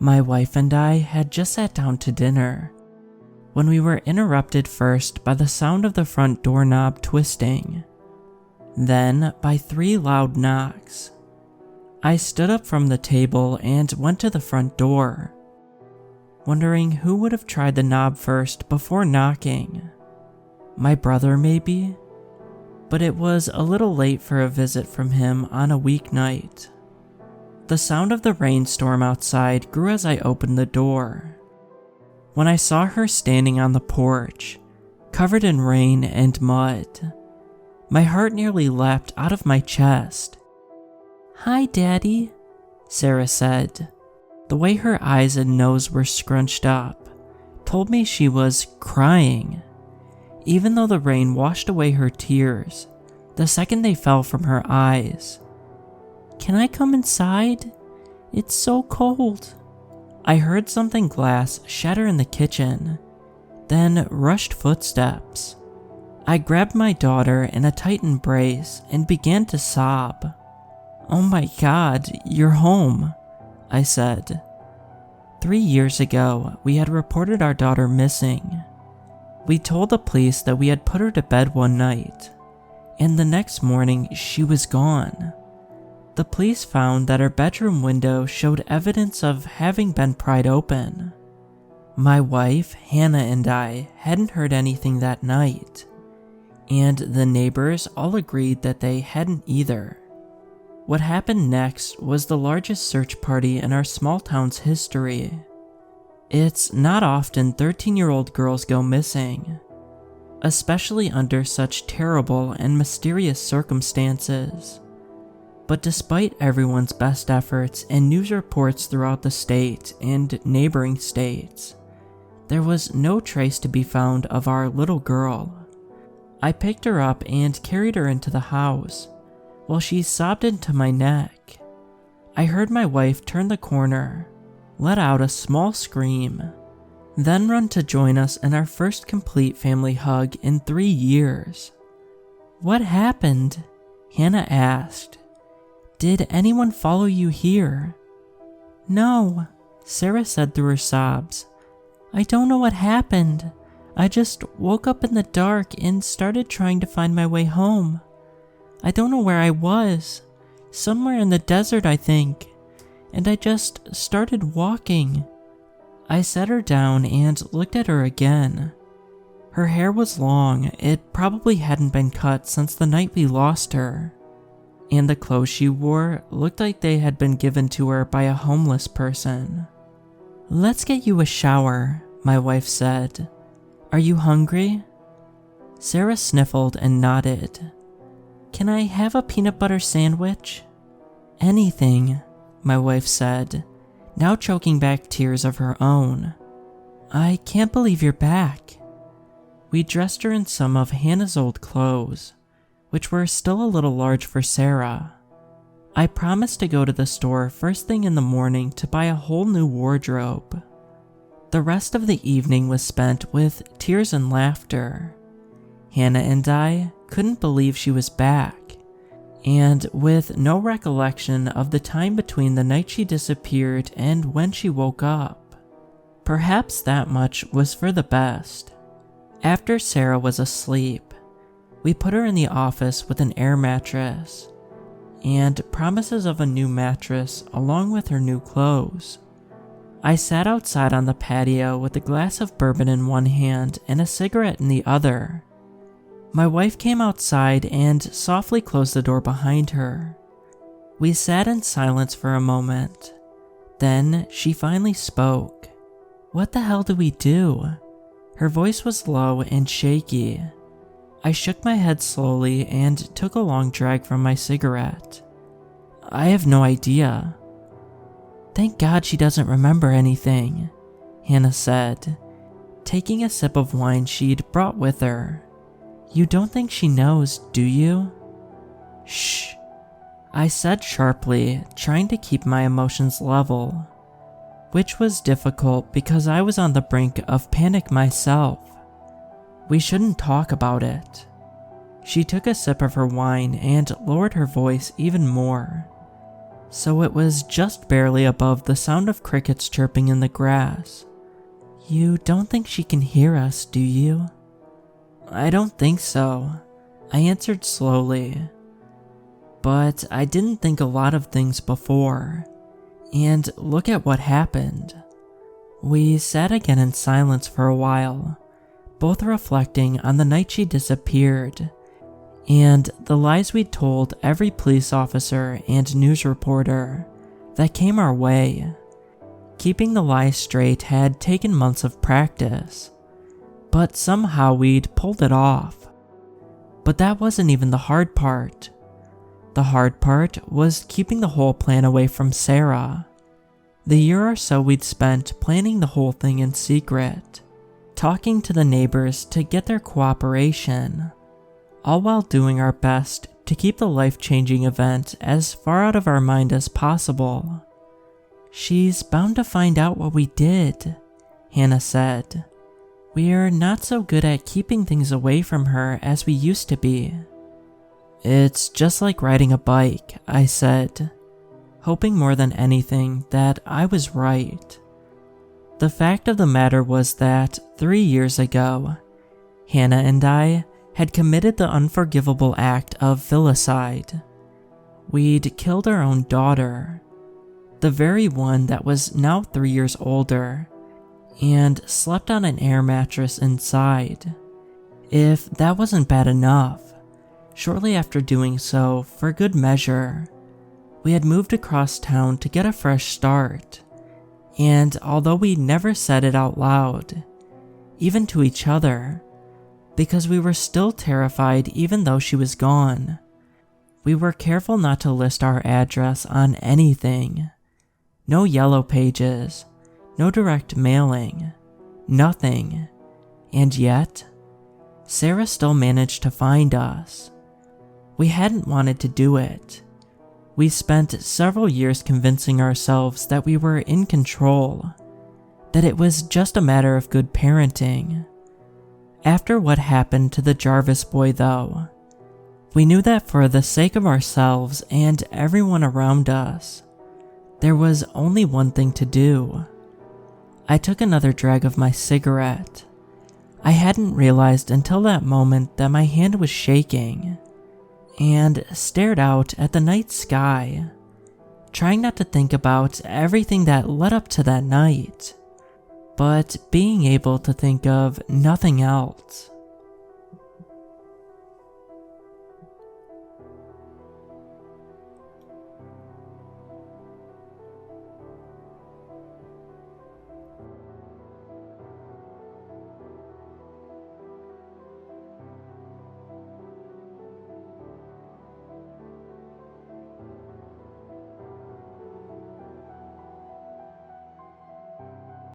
My wife and I had just sat down to dinner when we were interrupted first by the sound of the front doorknob twisting, then by 3 loud knocks. I stood up from the table and went to the front door, wondering who would have tried the knob first before knocking. My brother, maybe? But it was a little late for a visit from him on a weeknight. The sound of the rainstorm outside grew as I opened the door. When I saw her standing on the porch, covered in rain and mud, my heart nearly leapt out of my chest. "Hi, Daddy," Sarah said. The way her eyes and nose were scrunched up told me she was crying, even though the rain washed away her tears the second they fell from her eyes. "Can I come inside? It's so cold." I heard something glass shatter in the kitchen, then rushed footsteps. I grabbed my daughter in a tight embrace and began to sob. "Oh my God, you're home," I said. 3 years ago, we had reported our daughter missing. We told the police that we had put her to bed one night, and the next morning she was gone. The police found that her bedroom window showed evidence of having been pried open. My wife, Hannah, and I hadn't heard anything that night, and the neighbors all agreed that they hadn't either. What happened next was the largest search party in our small town's history. It's not often 13-year-old girls go missing, especially under such terrible and mysterious circumstances. But despite everyone's best efforts and news reports throughout the state and neighboring states, there was no trace to be found of our little girl. I picked her up and carried her into the house, while she sobbed into my neck. I heard my wife turn the corner, let out a small scream, then run to join us in our first complete family hug in 3 years. "What happened?" Hannah asked. "Did anyone follow you here?" "No," Sarah said through her sobs. "I don't know what happened. I just woke up in the dark and started trying to find my way home. I don't know where I was. Somewhere in the desert, I think. And I just started walking." I set her down and looked at her again. Her hair was long. It probably hadn't been cut since the night we lost her. And the clothes she wore looked like they had been given to her by a homeless person. "Let's get you a shower," my wife said. "Are you hungry?" Sarah sniffled and nodded. "Can I have a peanut butter sandwich?" "Anything," my wife said, now choking back tears of her own. "I can't believe you're back." We dressed her in some of Hannah's old clothes, which were still a little large for Sarah. I promised to go to the store first thing in the morning to buy a whole new wardrobe. The rest of the evening was spent with tears and laughter. Hannah and I couldn't believe she was back, and with no recollection of the time between the night she disappeared and when she woke up. Perhaps that much was for the best. After Sarah was asleep, we put her in the office with an air mattress and promises of a new mattress along with her new clothes. I sat outside on the patio with a glass of bourbon in one hand and a cigarette in the other. My wife came outside and softly closed the door behind her. We sat in silence for a moment. Then she finally spoke. "What the hell do we do?" Her voice was low and shaky. I shook my head slowly and took a long drag from my cigarette. "I have no idea." "Thank God she doesn't remember anything," Hannah said, taking a sip of wine she'd brought with her. "You don't think she knows, do you?" "Shh," I said sharply, trying to keep my emotions level, which was difficult because I was on the brink of panic myself. "We shouldn't talk about it." She took a sip of her wine and lowered her voice even more. so it was just barely above the sound of crickets chirping in the grass. You don't think she can hear us, do you? I don't think so, I answered slowly. But I didn't think a lot of things before, and look at what happened. We sat again in silence for a while, both reflecting on the night she disappeared, and the lies we'd told every police officer and news reporter that came our way. Keeping the lies straight had taken months of practice, but somehow we'd pulled it off. But that wasn't even the hard part. The hard part was keeping the whole plan away from Sarah. The year or so we'd spent planning the whole thing in secret, talking to the neighbors to get their cooperation, all while doing our best to keep the life-changing event as far out of our mind as possible. She's bound to find out what we did, Hannah said. We're not so good at keeping things away from her as we used to be. It's just like riding a bike, I said, hoping more than anything that I was right. The fact of the matter was that 3 years ago, Hannah and I had committed the unforgivable act of filicide. We'd killed our own daughter, the very one that was now 3 years older, and slept on an air mattress inside. If that wasn't bad enough, shortly after doing so, for good measure, we had moved across town to get a fresh start, and although we never said it out loud, even to each other, because we were still terrified even though she was gone, we were careful not to list our address on anything. No yellow pages, no direct mailing, nothing. And yet, Sarah still managed to find us. We hadn't wanted to do it. We spent several years convincing ourselves that we were in control, that it was just a matter of good parenting. After what happened to the Jarvis boy, though, we knew that for the sake of ourselves and everyone around us, there was only one thing to do. I took another drag of my cigarette. I hadn't realized until that moment that my hand was shaking, and stared out at the night sky, trying not to think about everything that led up to that night, but being able to think of nothing else.